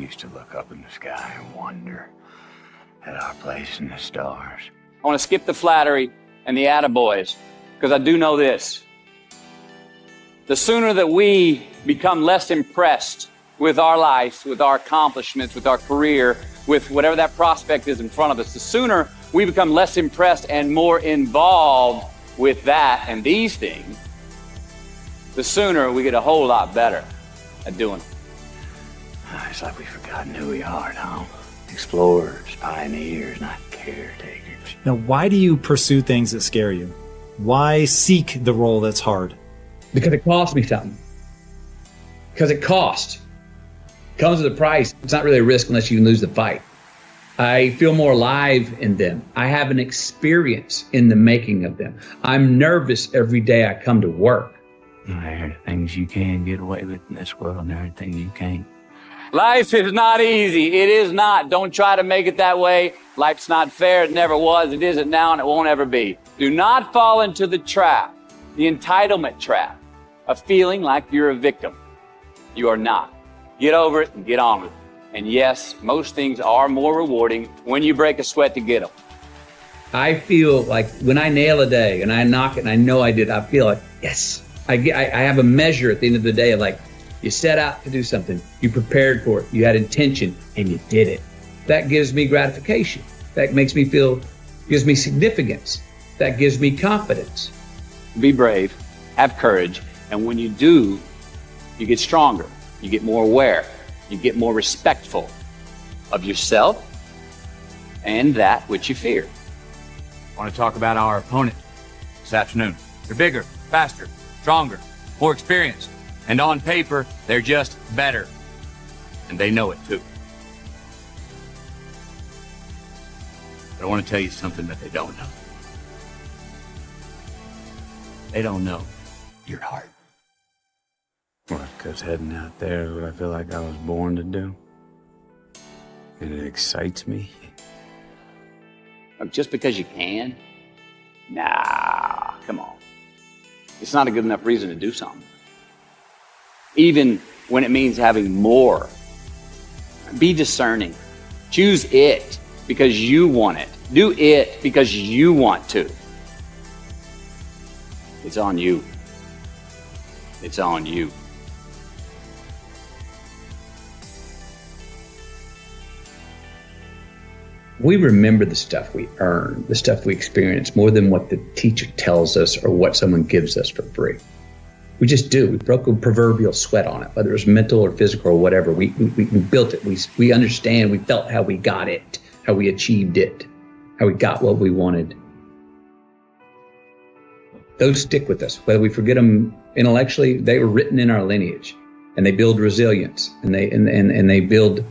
used to look up in the sky and wonder at our place in the stars. I want to skip the flattery and the attaboys, because I do know this. The sooner that we become less impressed with our life, with our accomplishments, with our career, with whatever that prospect is in front of us, the sooner we become less impressed and more involved with that and these things, the sooner we get a whole lot better at doing it. It's like we've forgotten who we are now. Explorers, pioneers, not caretakers. Now, why do you pursue things that scare you? Why seek the role that's hard? Because it costs me something. Because it costs. It comes with a price. It's not really a risk unless you lose the fight. I feel more alive in them. I have an experience in the making of them. I'm nervous every day I come to work. There are things you can get away with in this world, and there are things you can't. Life is not easy. It is not. Don't try to make it that way. Life's not fair. It never was. It isn't now, and it won't ever be. Do not fall into the trap, the entitlement trap, of feeling like you're a victim. You are not. Get over it and get on with it. And yes, most things are more rewarding when you break a sweat to get them. I feel like when I nail a day and I knock it and I know I did, I feel like, yes. I have a measure at the end of the day of like, you set out to do something, you prepared for it, you had intention, and you did it. That gives me gratification. That makes me feel, gives me significance. That gives me confidence. Be brave, have courage, and when you do, you get stronger, you get more aware, you get more respectful of yourself and that which you fear. I want to talk about our opponent this afternoon. They're bigger, faster, stronger, more experienced, and on paper, they're just better. And they know it too. But I want to tell you something that they don't know. They don't know your heart. Well, because heading out there is what I feel like I was born to do. And it excites me. Just because you can? Nah, come on. It's not a good enough reason to do something. Even when it means having more. Be discerning. Choose it because you want it. Do it because you want to. It's on you. It's on you. We remember the stuff we earn, the stuff we experience, more than what the teacher tells us or what someone gives us for free. We just do. We broke a proverbial sweat on it, whether it was mental or physical or whatever. We built it. We understand. We felt how we got it, how we achieved it, how we got what we wanted. Those stick with us. Whether we forget them intellectually, they were written in our lineage, and they build resilience, and they build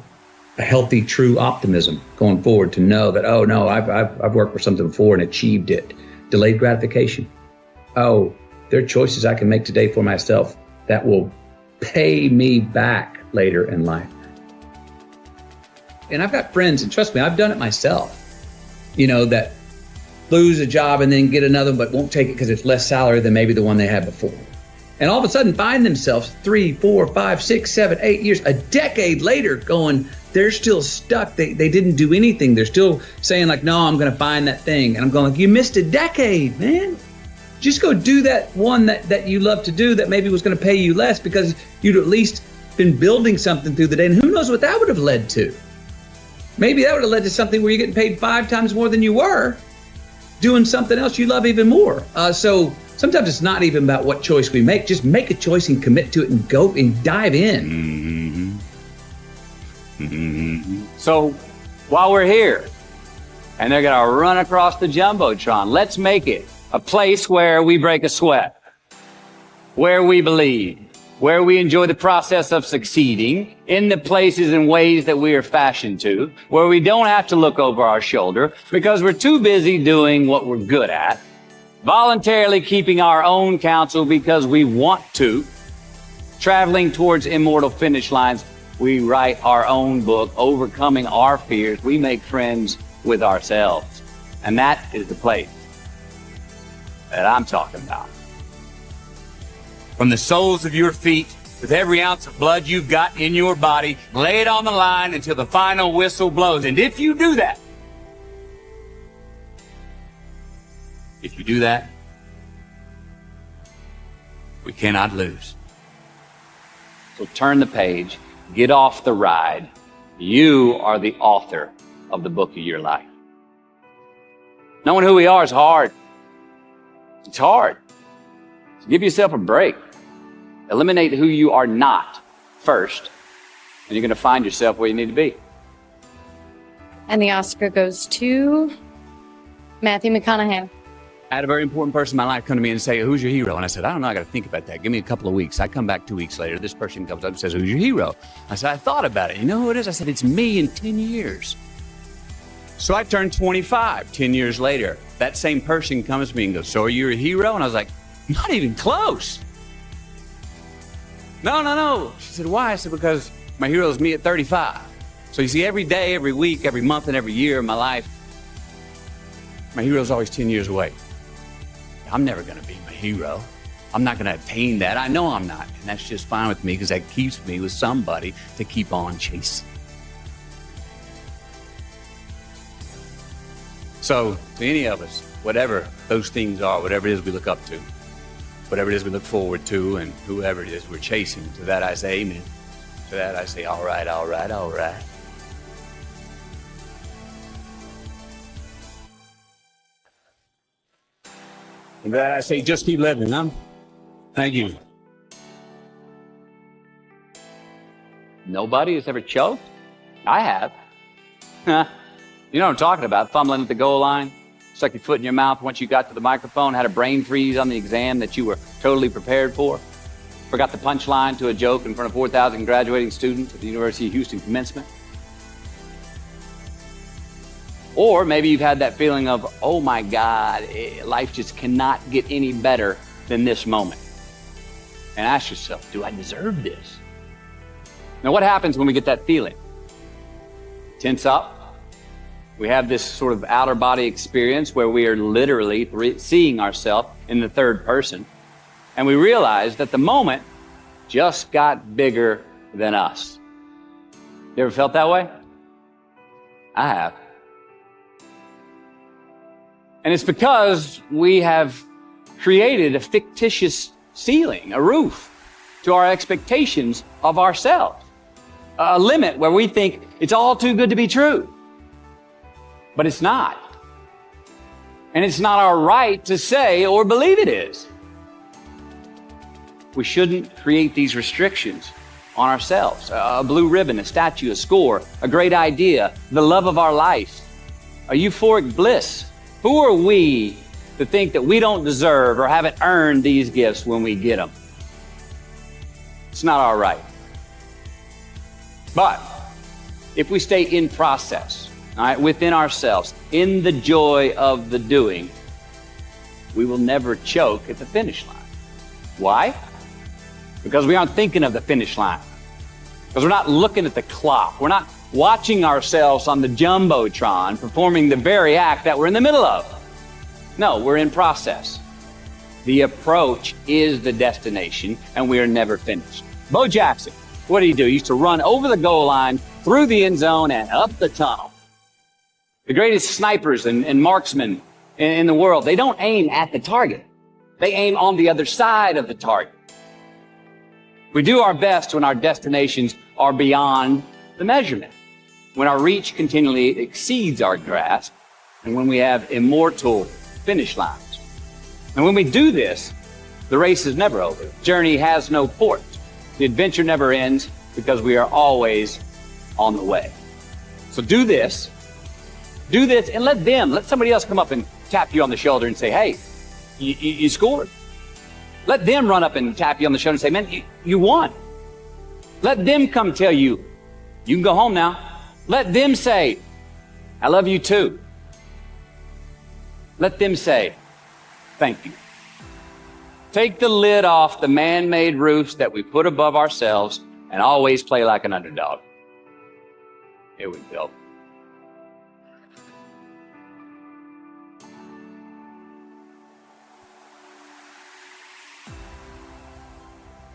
a healthy, true optimism going forward to know that, oh no, I've worked for something before and achieved it. Delayed gratification. Oh, there are choices I can make today for myself that will pay me back later in life. And I've got friends, and trust me, I've done it myself, that lose a job and then get another, but won't take it because it's less salary than maybe the one they had before. And all of a sudden find themselves 3, 4, 5, 6, 7, 8 years, a decade later going, they're still stuck. They didn't do anything. They're still saying like, no, I'm going to find that thing. And I'm going like, you missed a decade, man. Just go do that one that you love to do that maybe was going to pay you less because you'd at least been building something through the day. And who knows what that would have led to? Maybe that would have led to something where you're getting paid 5 times more than you were doing something else you love even more. So sometimes it's not even about what choice we make. Just make a choice and commit to it and go and dive in. Mm-hmm. Mm-hmm. So while we're here and they're going to run across the Jumbotron, let's make it a place where we break a sweat, where we believe, where we enjoy the process of succeeding in the places and ways that we are fashioned to, where we don't have to look over our shoulder because we're too busy doing what we're good at, voluntarily keeping our own counsel because we want to, traveling towards immortal finish lines. We write our own book, overcoming our fears. We make friends with ourselves. And that is the place that I'm talking about. From the soles of your feet with every ounce of blood you've got in your body. Lay it on the line until the final whistle blows. And if you do that, we cannot lose. So turn the page, get off the ride. You are the author of the book of your life. Knowing who we are is hard. It's hard. So give yourself a break. Eliminate who you are not first, and you're going to find yourself where you need to be. And the Oscar goes to Matthew McConaughey. I had a very important person in my life come to me and say, who's your hero? And I said, I don't know, I got to think about that. Give me a couple of weeks. I come back 2 weeks later. This person comes up and says, who's your hero? I said, I thought about it. You know who it is? I said, it's me in 10 years. So I turned 25 10 years later. That same person comes to me and goes, so are you a hero? And I was like, not even close. No. She said, why? I said, because my hero is me at 35. So you see, every day, every week, every month, and every year of my life, my hero is always 10 years away. I'm never going to be my hero. I'm not going to attain that. I know I'm not. And that's just fine with me because that keeps me with somebody to keep on chasing. So to any of us, whatever those things are, whatever it is we look up to, whatever it is we look forward to, and whoever it is we're chasing, to that I say amen. To that I say, all right. And that I say, just keep living, huh? Thank you. Nobody has ever choked? I have. You know what I'm talking about, fumbling at the goal line, stuck your foot in your mouth once you got to the microphone, had a brain freeze on the exam that you were totally prepared for, forgot the punchline to a joke in front of 4,000 graduating students at the University of Houston commencement. Or maybe you've had that feeling of, oh my God, life just cannot get any better than this moment. And ask yourself, do I deserve this? Now what happens when we get that feeling? Tense up. We have this sort of outer body experience where we are literally seeing ourselves in the third person. And we realize that the moment just got bigger than us. You ever felt that way? I have. And it's because we have created a fictitious ceiling, a roof to our expectations of ourselves, a limit where we think it's all too good to be true. But it's not. And it's not our right to say or believe it is. We shouldn't create these restrictions on ourselves. A blue ribbon, a statue, a score, a great idea, the love of our life, a euphoric bliss. Who are we to think that we don't deserve or haven't earned these gifts when we get them? It's not our right. But if we stay in process, all right, within ourselves, in the joy of the doing, we will never choke at the finish line. Why? Because we aren't thinking of the finish line. Because we're not looking at the clock. We're not watching ourselves on the Jumbotron performing the very act that we're in the middle of. No, we're in process. The approach is the destination, and we are never finished. Bo Jackson, what did he do? He used to run over the goal line, through the end zone, and up the tunnel. The greatest snipers and marksmen in the world, they don't aim at the target. They aim on the other side of the target. We do our best when our destinations are beyond the measurement, when our reach continually exceeds our grasp, and when we have immortal finish lines. And when we do this, the race is never over. The journey has no port. The adventure never ends because we are always on the way. So do this, and let somebody else come up and tap you on the shoulder and say, hey, you scored. Let them run up and tap you on the shoulder and say, man, you won. Let them come tell you, you can go home now. Let them say, I love you too. Let them say, thank you. Take the lid off the man-made roofs that we put above ourselves and always play like an underdog. Here we go.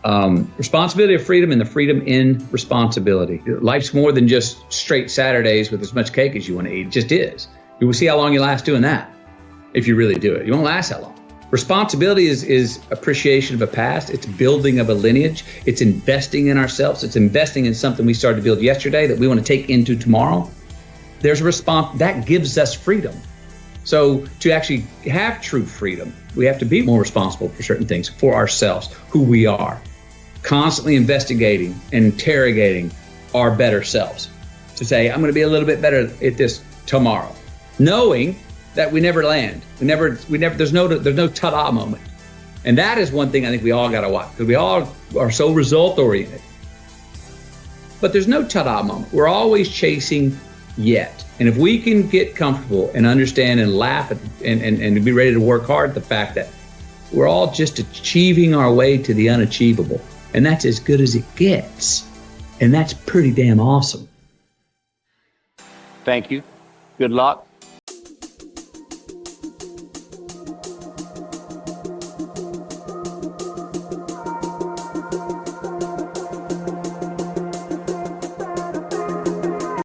Responsibility of freedom and the freedom in responsibility. Life's more than just straight Saturdays with as much cake as you want to eat. It just is. You will see how long you last doing that if you really do it. You won't last that long. Responsibility is appreciation of a past. It's building of a lineage. It's investing in ourselves. It's investing in something we started to build yesterday that we want to take into tomorrow. There's a response that gives us freedom. So to actually have true freedom, we have to be more responsible for certain things, for ourselves, who we are, constantly investigating and interrogating our better selves to say, I'm going to be a little bit better at this tomorrow, knowing that we never land. There's no ta-da moment. And that is one thing I think we all got to watch, because we all are so result oriented. But there's no ta-da moment. We're always chasing yet. And if we can get comfortable and understand and laugh at, and be ready to work hard at the fact that we're all just achieving our way to the unachievable, and that's as good as it gets. And that's pretty damn awesome. Thank you. Good luck.